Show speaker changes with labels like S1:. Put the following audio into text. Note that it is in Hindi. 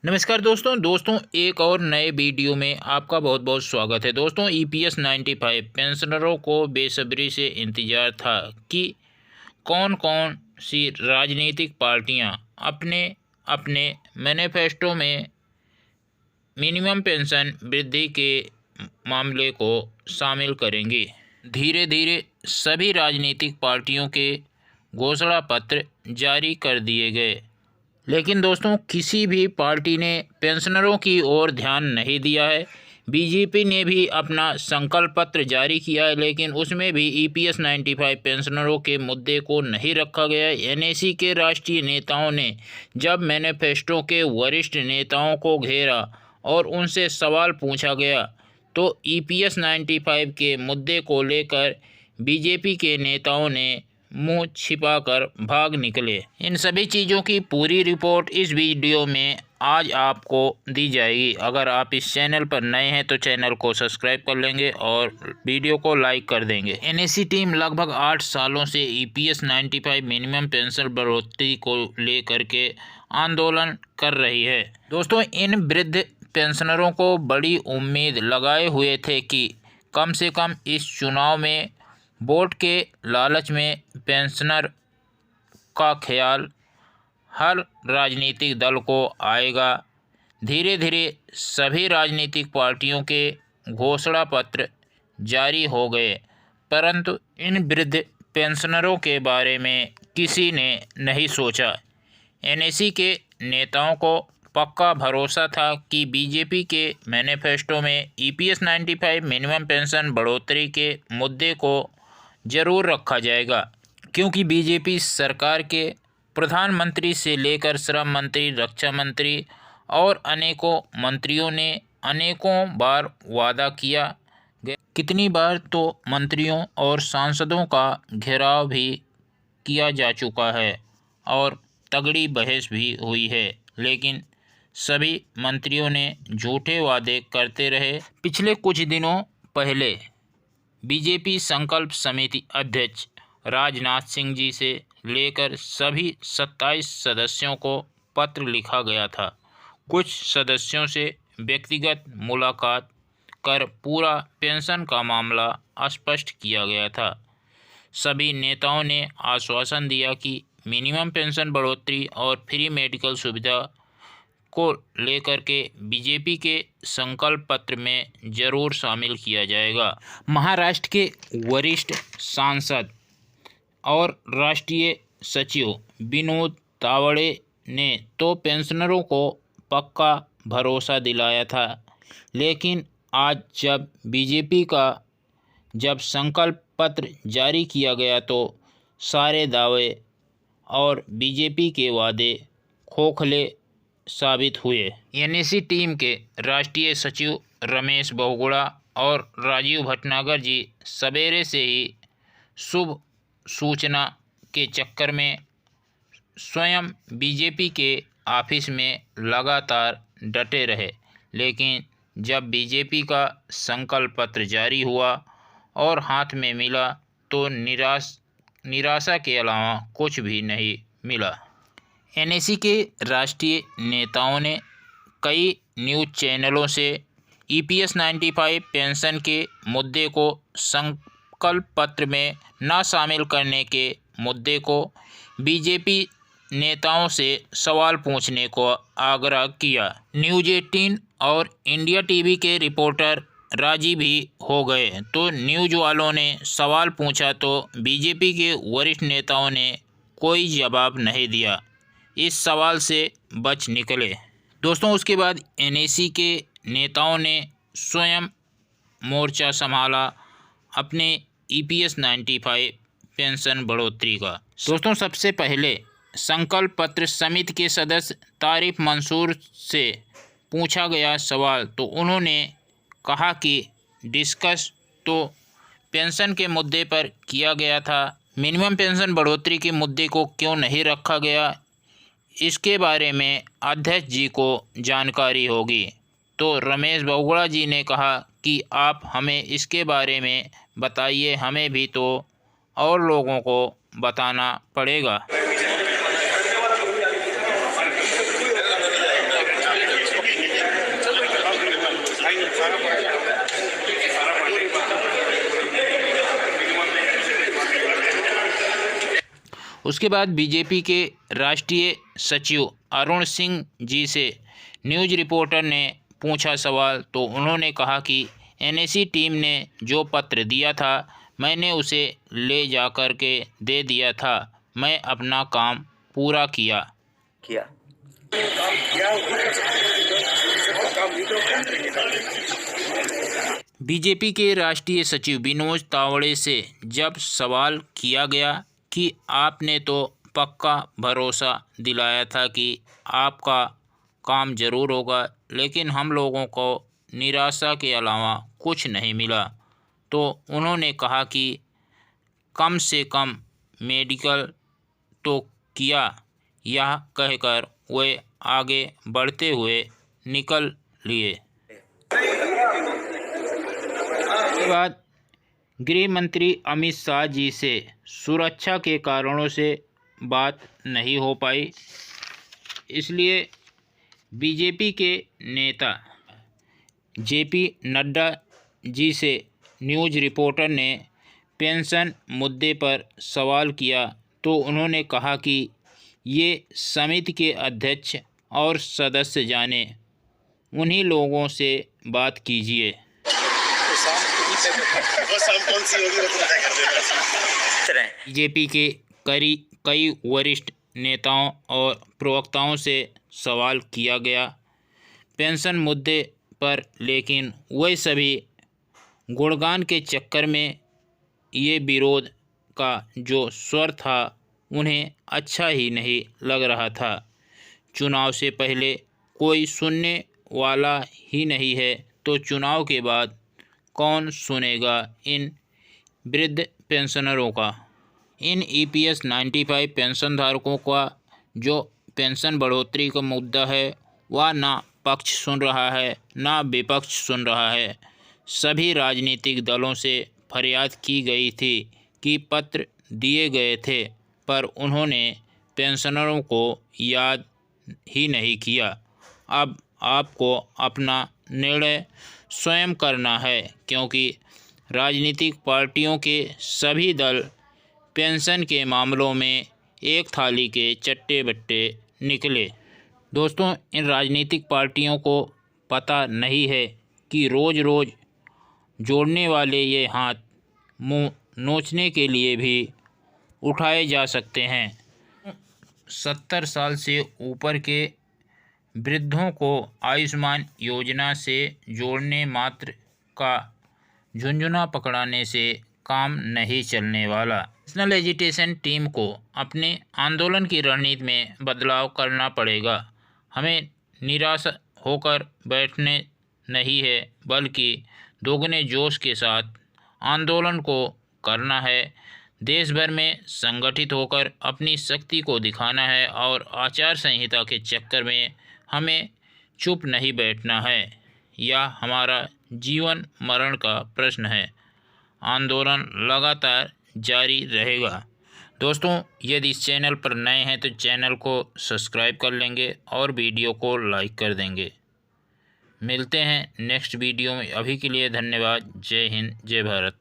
S1: नमस्कार दोस्तों एक और नए वीडियो में आपका बहुत बहुत स्वागत है। दोस्तों ईपीएस 95 पेंशनरों को बेसब्री से इंतज़ार था कि कौन कौन सी राजनीतिक पार्टियां अपने अपने मैनिफेस्टो में मिनिमम पेंशन वृद्धि के मामले को शामिल करेंगी। धीरे धीरे सभी राजनीतिक पार्टियों के घोषणा पत्र जारी कर दिए गए, लेकिन दोस्तों किसी भी पार्टी ने पेंशनरों की ओर ध्यान नहीं दिया है। बीजेपी ने भी अपना संकल्प पत्र जारी किया है, लेकिन उसमें भी ईपीएस 95 पेंशनरों के मुद्दे को नहीं रखा गया है। एनएसी के राष्ट्रीय नेताओं ने जब मैनिफेस्टो के वरिष्ठ नेताओं को घेरा और उनसे सवाल पूछा गया तो ईपीएस 95 के मुद्दे को लेकर बीजेपी के नेताओं ने मुंह छिपाकर भाग निकले। इन सभी चीज़ों की पूरी रिपोर्ट इस वीडियो में आज आपको दी जाएगी। अगर आप इस चैनल पर नए हैं तो चैनल को सब्सक्राइब कर लेंगे और वीडियो को लाइक कर देंगे। एनएसी टीम लगभग 8 सालों से ईपीएस 95 मिनिमम पेंशन बढ़ोतरी को लेकर के आंदोलन कर रही है। दोस्तों इन वृद्ध पेंशनरों को बड़ी उम्मीद लगाए हुए थे कि कम से कम इस चुनाव में वोट के लालच में पेंशनर का ख्याल हर राजनीतिक दल को आएगा। धीरे धीरे सभी राजनीतिक पार्टियों के घोषणा पत्र जारी हो गए, परंतु इन वृद्ध पेंशनरों के बारे में किसी ने नहीं सोचा। एनएसी के नेताओं को पक्का भरोसा था कि बीजेपी के मैनिफेस्टो में ईपीएस 95 मिनिमम पेंशन बढ़ोतरी के मुद्दे को जरूर रखा जाएगा, क्योंकि बीजेपी सरकार के प्रधानमंत्री से लेकर श्रम मंत्री, रक्षा मंत्री और अनेकों मंत्रियों ने अनेकों बार वादा किया गया। कितनी बार तो मंत्रियों और सांसदों का घेराव भी किया जा चुका है और तगड़ी बहस भी हुई है, लेकिन सभी मंत्रियों ने झूठे वादे करते रहे। पिछले कुछ दिनों पहले बीजेपी संकल्प समिति अध्यक्ष राजनाथ सिंह जी से लेकर सभी 27 सदस्यों को पत्र लिखा गया था। कुछ सदस्यों से व्यक्तिगत मुलाकात कर पूरा पेंशन का मामला स्पष्ट किया गया था। सभी नेताओं ने आश्वासन दिया कि मिनिमम पेंशन बढ़ोतरी और फ्री मेडिकल सुविधा को लेकर के बीजेपी के संकल्प पत्र में जरूर शामिल किया जाएगा। महाराष्ट्र के वरिष्ठ सांसद और राष्ट्रीय सचिव विनोद तावड़े ने तो पेंशनरों को पक्का भरोसा दिलाया था, लेकिन आज जब बीजेपी का संकल्प पत्र जारी किया गया तो सारे दावे और बीजेपी के वादे खोखले साबित हुए। एनएसी टीम के राष्ट्रीय सचिव रमेश बहुगुणा और राजीव भटनागर जी सवेरे से ही शुभ सूचना के चक्कर में स्वयं बीजेपी के ऑफिस में लगातार डटे रहे, लेकिन जब बीजेपी का संकल्प पत्र जारी हुआ और हाथ में मिला तो निराशा के अलावा कुछ भी नहीं मिला। एनएसी के राष्ट्रीय नेताओं ने कई न्यूज़ चैनलों से ईपीएस 95 पेंशन के मुद्दे को संकल्प पत्र में न शामिल करने के मुद्दे को बीजेपी नेताओं से सवाल पूछने को आग्रह किया। न्यूज़ 18 और इंडिया टीवी के रिपोर्टर राजी भी हो गए तो न्यूज़ वालों ने सवाल पूछा तो बीजेपी के वरिष्ठ नेताओं ने कोई जवाब नहीं दिया, इस सवाल से बच निकले। दोस्तों उसके बाद एनएसी के नेताओं ने स्वयं मोर्चा संभाला अपने ईपीएस 95 पेंशन बढ़ोतरी का। दोस्तों सबसे पहले संकल्प पत्र समिति के सदस्य तारिफ मंसूर से पूछा गया सवाल तो उन्होंने कहा कि डिस्कस तो पेंशन के मुद्दे पर किया गया था, मिनिमम पेंशन बढ़ोतरी के मुद्दे को क्यों नहीं रखा गया, इसके बारे में अध्यक्ष जी को जानकारी होगी। तो रमेश बहुगुणा जी ने कहा कि आप हमें इसके बारे में बताइए, हमें भी तो और लोगों को बताना पड़ेगा। उसके बाद बीजेपी के राष्ट्रीय सचिव अरुण सिंह जी से न्यूज़ रिपोर्टर ने पूछा सवाल, तो उन्होंने कहा कि एनएसी टीम ने जो पत्र दिया था मैंने उसे ले जा कर के दे दिया था, मैं अपना काम पूरा किया। बीजेपी के राष्ट्रीय सचिव विनोद तावड़े से जब सवाल किया गया कि आपने तो पक्का भरोसा दिलाया था कि आपका काम ज़रूर होगा, लेकिन हम लोगों को निराशा के अलावा कुछ नहीं मिला, तो उन्होंने कहा कि कम से कम मेडिकल तो किया। यह कहकर वे आगे बढ़ते हुए निकल लिए। उसके बाद गृह मंत्री अमित शाह जी से सुरक्षा के कारणों से बात नहीं हो पाई, इसलिए बीजेपी के नेता जेपी नड्डा जी से न्यूज़ रिपोर्टर ने पेंशन मुद्दे पर सवाल किया, तो उन्होंने कहा कि ये समिति के अध्यक्ष और सदस्य जाने, उन्हीं लोगों से बात कीजिए। बीजेपी के कई वरिष्ठ नेताओं और प्रवक्ताओं से सवाल किया गया पेंशन मुद्दे पर, लेकिन वे सभी गुणगान के चक्कर में ये विरोध का जो स्वर था उन्हें अच्छा ही नहीं लग रहा था। चुनाव से पहले कोई सुनने वाला ही नहीं है, तो चुनाव के बाद कौन सुनेगा इन वृद्ध पेंशनरों का। इन ईपीएस 95 पेंशन धारकों का जो पेंशन बढ़ोतरी का मुद्दा है वह ना पक्ष सुन रहा है ना विपक्ष सुन रहा है। सभी राजनीतिक दलों से फरियाद की गई थी कि पत्र दिए गए थे, पर उन्होंने पेंशनरों को याद ही नहीं किया। अब आपको अपना निर्णय स्वयं करना है, क्योंकि राजनीतिक पार्टियों के सभी दल पेंशन के मामलों में एक थाली के चट्टे बट्टे निकले। दोस्तों, इन राजनीतिक पार्टियों को पता नहीं है कि रोज़ रोज़ जोड़ने वाले ये हाथ मुंह नोचने के लिए भी उठाए जा सकते हैं। 70 साल से ऊपर के वृद्धों को आयुष्मान योजना से जोड़ने मात्र का झुंझुना पकड़ाने से काम नहीं चलने वाला। नेशनल एजिटेशन टीम को अपने आंदोलन की रणनीति में बदलाव करना पड़ेगा। हमें निराश होकर बैठने नहीं है, बल्कि दोगुने जोश के साथ आंदोलन को करना है। देश भर में संगठित होकर अपनी शक्ति को दिखाना है और आचार संहिता के चक्कर में हमें चुप नहीं बैठना है। यह हमारा जीवन मरण का प्रश्न है। आंदोलन लगातार जारी रहेगा। दोस्तों, यदि इस चैनल पर नए हैं तो चैनल को सब्सक्राइब कर लेंगे और वीडियो को लाइक कर देंगे। मिलते हैं नेक्स्ट वीडियो में। अभी के लिए धन्यवाद। जय हिंद, जय भारत।